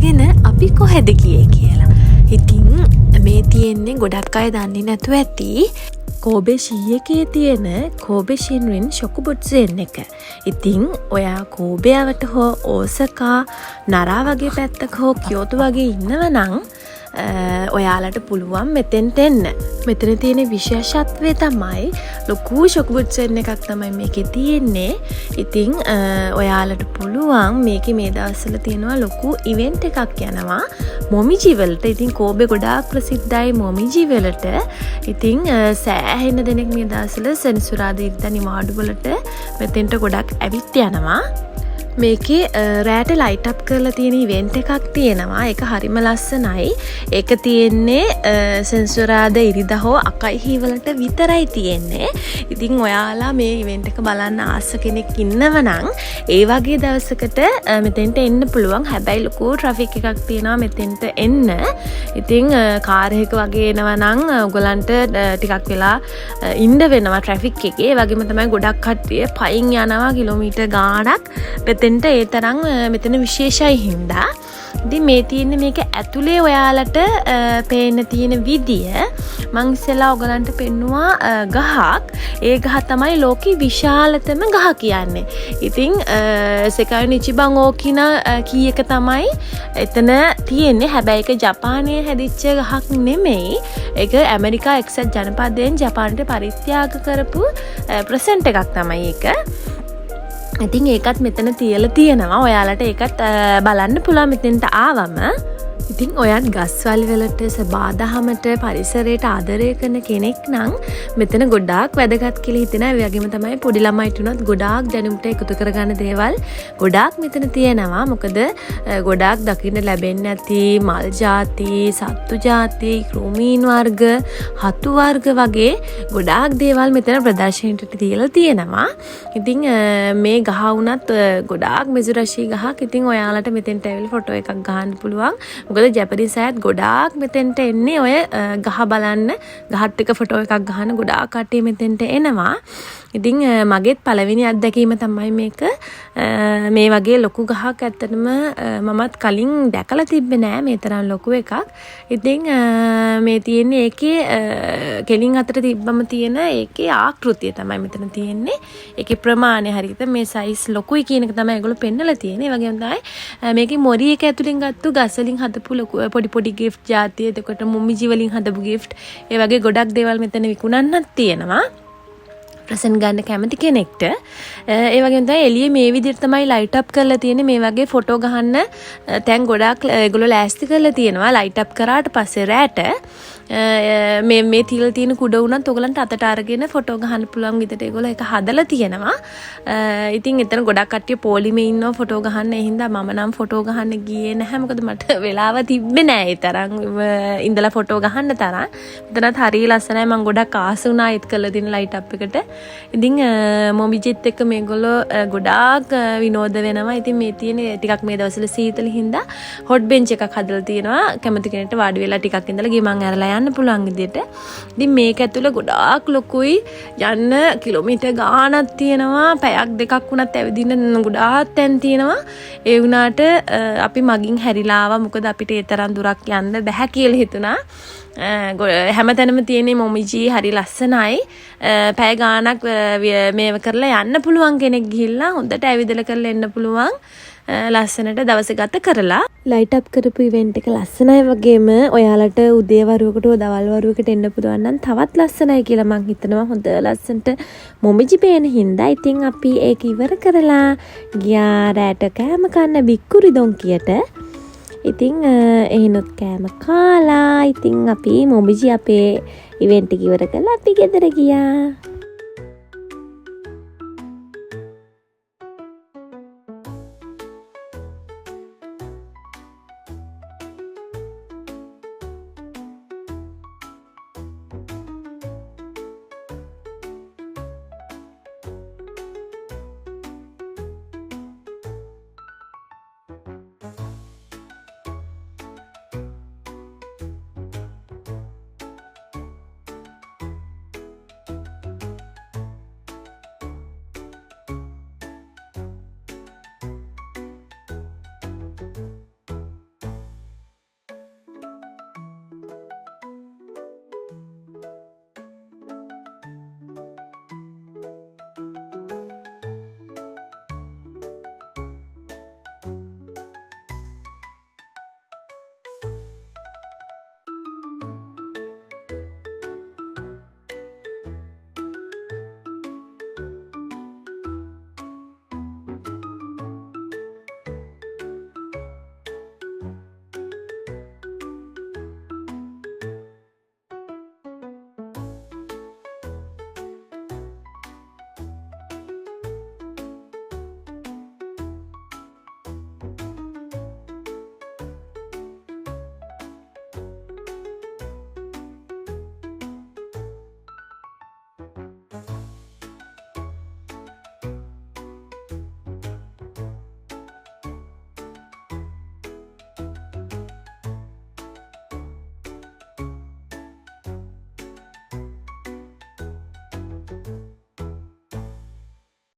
අරගෙන අපි කොහෙද ගියේ කියලා. ඉතින් මේ තියෙන්නේ ගොඩක් අය දන්නේ නැතුව ඇති කෝබේ ෂී තියෙන කෝබේ ෂින්රින් ශොකුබුට්සෙන් එක. ඉතින් ඔයා කෝබේවට හෝ ඕසකා නරා වගේ පැත්තක හෝ කියෝතු වගේ ඉන්නවනම් ඔයාලට පුළුවන් මෙතෙන්ට එන්න. මෙතන තියෙන විශේෂත්වය තමයි ලොකු ශොකුබුට්සෙන් එකක් තමයි මේකේ තියෙන්නේ. ඉතින් ඔයාලට පුළුවන් මේකේ මේ දවස්වල තියෙනවා ලොකු ඉවෙන්ට් එකක් යනවා මොමිජි වලට. ඉතින් කෝබේ ගොඩාක් ප්‍රසිද්ධයි මොමිජි වලට. ඉතින් සෑහෙන දෙනෙක් මේ දවස්වල සෙනසුරාදා ඉරිදා නිවාඩු වලට මෙතෙන්ට ගොඩක් ඇවිත් යනවා. මේකේ රෑට ලයිට් අප් කරලා තියෙන ඉවෙන්ට් එකක් තියෙනවා. ඒක හරිම ලස්සනයි. ඒක තියෙන්නේ සෙන්සුරාදා ඉරිදා හෝ අකයිහි වලට විතරයි තියෙන්නේ. ඉතින් ඔයාලා මේ ඉවෙන්ට් එක බලන්න ආස කෙනෙක් ඉන්නවනම් ඒ වගේ දවසකට මෙතෙන්ට එන්න පුළුවන්. හැබැයි ලොකු ට්‍රැෆික් එකක් තියෙනවා මෙතෙන්ට එන්න. ඉතින් කාර් එක වගේ එනවනම් ඔයගලන්ට ටිකක් වෙලා ඉන්න වෙනවා ට්‍රැෆික් එකේ. ඒ වගේම තමයි ගොඩක් කට්ටිය පයින් යනවා කිලෝමීටර් ගාණක්. ඒ තරම් මෙතන විශේෂයි හින්දා. ඉතින් මේ තියෙන්නේ මේක ඇතුලේ ඔයාලට පේන්න තියෙන විදිය මං ඉස්සෙල්ලා ඔයගලන්ට පෙන්නුවා ගහක්. ඒ ගහ තමයි ලෝකේ විශාලතම ගහ කියන්නේ. ඉතින් සෙකායු නිචිබන් ඕකින කී එක තමයි එතන තියෙන්නේ. හැබැයි ඒක ජපානයේ හැදිච්ච ගහක් නෙමෙයි. ඒක ඇමරිකා එක්සත් ජනපදයෙන් ජපානට පරිත්‍යාග කරපු ප්‍රසන්ට් එකක් තමයි ඒක. ඉතින් ඒකත් මෙතන තියලා තියෙනවා. ඔයාලට ඒකත් බලන්න පුළුවන් මෙතෙන්ට ආවම. ඉතින් ඔයත් ගස්වල වලට සබාදහමට පරිසරයට ආදරය කරන කෙනෙක් නම් මෙතන ගොඩාක් වැදගත් කියලා හිතෙනවා. ඒ වගේම තමයි පොඩි ළමයිට උනත් ගොඩාක් දැනුමට එකතු කරගන්න දේවල් ගොඩාක් මෙතන තියෙනවා. මොකද ගොඩාක් දකින්න ලැබෙන්නේ නැති මල් ಜಾති, සත්තු ಜಾති, කෘමීන් වර්ග, හතු වර්ග වගේ ගොඩාක් දේවල් මෙතන ප්‍රදර්ශනයට තියලා තියෙනවා. ඉතින් මේ ගහ උනත් ගොඩාක් මෙසුරශී ගහක්. ඉතින් ඔයාලට මෙතෙන්ට ඇවිල්ලා ෆොටෝ එකක් ගන්න පුළුවන්. මොකද ජැපනීස් අයත් ගොඩාක් මෙතෙන්ට එන්නේ ඔය ගහ බලන්න. ගහත් එක්ක ෆොටෝ එකක් ගන්න ගොඩාක් කට්ටිය මෙතෙන්ට එනවා. ඉතින් මගේත් පළවෙනි අත්දැකීම තමයි මේක. මේ වගේ ලොකු ගහක් ඇත්තටම මමත් කලින් දැකලා තිබ්බේ නෑ මේ තරම් ලොකු එකක්. ඉතින් මේ තියෙන්නේ ඒකේ කෙලින් අතර තිබ්බම තියෙන ඒකේ ආකෘතිය තමයි මෙතන තියෙන්නේ. ඒකේ ප්‍රමාණය හරියට මේ සයිස් ලොකුයි කියන එක තමයි ඒගොල්ලෝ පෙන්නලා තියෙන්නේ. ඒ වගේම තමයි මේකේ මොරි එක ඇතුලෙන් ගත්තු ගස් වලින් හදපු පොඩි පොඩි ගිෆ්ට් ಜಾති. එතකොට මොමිජි වලින් හදපු ගිෆ්ට්. ඒ වගේ ගොඩක් දේවල් මෙතන විකුණන්නත් තියෙනවා. ප්‍රසන් ගන්න කැමති කෙනෙක්ට. ඒ වගේම තමයි එළියේ මේ විදිහට තමයි ලයිට් අප් කරලා තියෙන්නේ. මේ වගේ ෆොටෝ ගහන්න තැන් ගොඩාක් ඒගොල්ලෝ ලෑස්ති කරලා තියෙනවා. ලයිට් අප් කරාට පස්සේ රැට මේ තියලා තියෙන කුඩ උනත් ඔයගලන්ට අතට අරගෙන ෆොටෝ ගහන්න පුළුවන් විදිහට ඒගොල්ලෝ ඒක හදලා තියෙනවා. ඉතින් එතන ගොඩක් කට්ටිය පොලිමේ ඉන්නවා ෆොටෝ ගහන්න. ඒ හින්දා මම නම් ෆොටෝ ගහන්න ගියේ නැහැ. මොකද මට වෙලාව තිබ්බේ නැහැ ඒ තරම් ඉඳලා ෆොටෝ ගහන්න තරම්. මෙතනත් හරිය ලස්සනයි. මම ගොඩක් ආස වුණා ඒත් කරලා දෙන ලයිට් අප් එකට. ඉතින් මොමිජිත් එක්ක මේගොල්ලෝ ගොඩාක් විනෝද වෙනවා. ඉතින් මේ තියෙන ටිකක් මේ දවස්වල සීතල හින්දා හොට් බෙන්ච් එකක් හදලා තියෙනවා. කැමති කෙනෙක්ට වාඩි වෙලා ටිකක් ඉඳලා ගිමන් ඇරලා යන්න පුළුවන් විදියට. ඉතින් මේක ඇතුළේ ගොඩාක් ලොකුයි. යන්න කිලෝමීටර් ගාණක් තියෙනවා. පැයක් දෙකක් වුණත් ඇවිදින්න ගොඩාක් තැන් තියෙනවා. ඒ වුණාට අපි මගින් හැරිලා ආවා. මොකද අපිට ඒ තරම් දුරක් යන්න බැහැ කියලා හිතුණා. හැමතැනම තියෙන මොමිජි හරි ලස්සනයි. පැය ගාණක් මේව කරලා යන්න පුළුවන් කෙනෙක් ගිහිල්ලා හොඳට ඇවිදලා කරලා එන්න පුළුවන්. ලස්සනට දවස ගත කරලා ලයිට් අප් කරපු ඉවෙන්ට් එක ලස්සනයි. වගේම ඔයාලට උදේ වරුවකට දවල් වරුවකට එන්න පුළුවන් නම් තවත් ලස්සනයි කියලා මං හිතනවා. හොඳ ලස්සනට මොමිජි පේන හින්දා. ඉතින් අපි ඒක ඉවර කරලා ගියා රැට කෑම කන්න බික්කුරි දොන්කියට. ඉතින් එහෙනොත් කෑම කාලා ඉතින් අපි මොමිජි අපේ ඉවෙන්ට් එක ඉවර කරලා අපි ගෙදර ගියා.